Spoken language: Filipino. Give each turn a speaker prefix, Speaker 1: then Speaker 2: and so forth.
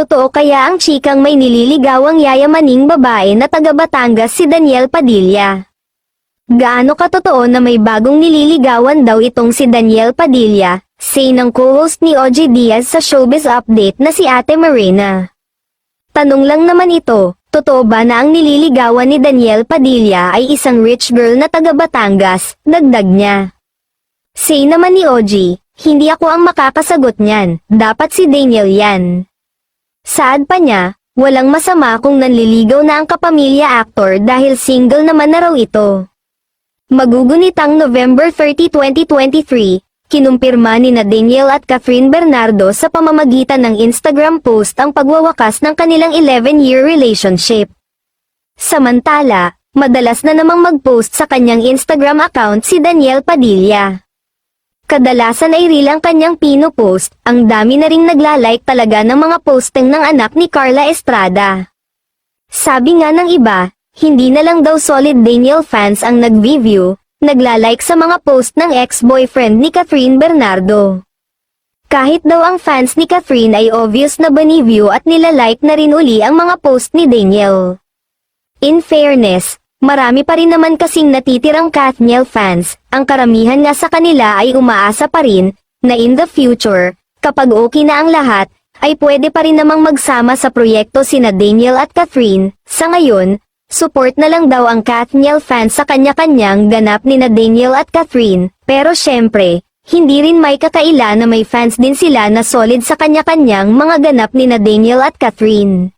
Speaker 1: Totoo kaya ang chikang may nililigawang yayamaning babae na taga Batangas si Daniel Padilla? Gaano katotoo na may bagong nililigawan daw itong si Daniel Padilla, say ng co-host ni OG Diaz sa Showbiz Update na si Ate Marina. Tanong lang naman ito, totoo ba na ang nililigawan ni Daniel Padilla ay isang rich girl na taga Batangas, dagdag niya. Say naman ni OG, hindi ako ang makakasagot niyan, dapat si Daniel yan. Saad pa niya, walang masama kung nanliligaw na ang kapamilya actor dahil single naman na raw ito. Magugunitang November 30, 2023, kinumpirma ni na Daniel at Catherine Bernardo sa pamamagitan ng Instagram post ang pagwawakas ng kanilang 11-year relationship. Samantala, madalas na namang mag-post sa kanyang Instagram account si Daniel Padilla. Kadalasan ay reel ang kanyang pino-post, ang dami na ring nagla-like talaga ng mga posting ng anak ni Carla Estrada. Sabi nga ng iba, hindi na lang daw solid Daniel fans ang nag-view, nagla-like sa mga post ng ex-boyfriend ni Catherine Bernardo. Kahit daw ang fans ni Catherine ay obvious na baniview at nila-like na rin uli ang mga post ni Daniel. In fairness, marami pa rin naman kasing natitirang Kathniel fans, ang karamihan nga sa kanila ay umaasa pa rin, na in the future, kapag okay na ang lahat, ay pwede pa rin namang magsama sa proyekto sina Daniel at Catherine. Sa ngayon, support na lang daw ang Kathniel fans sa kanya-kanyang ganap ni na Daniel at Catherine, pero syempre, hindi rin may kakaila na may fans din sila na solid sa kanya-kanyang mga ganap ni na Daniel at Catherine.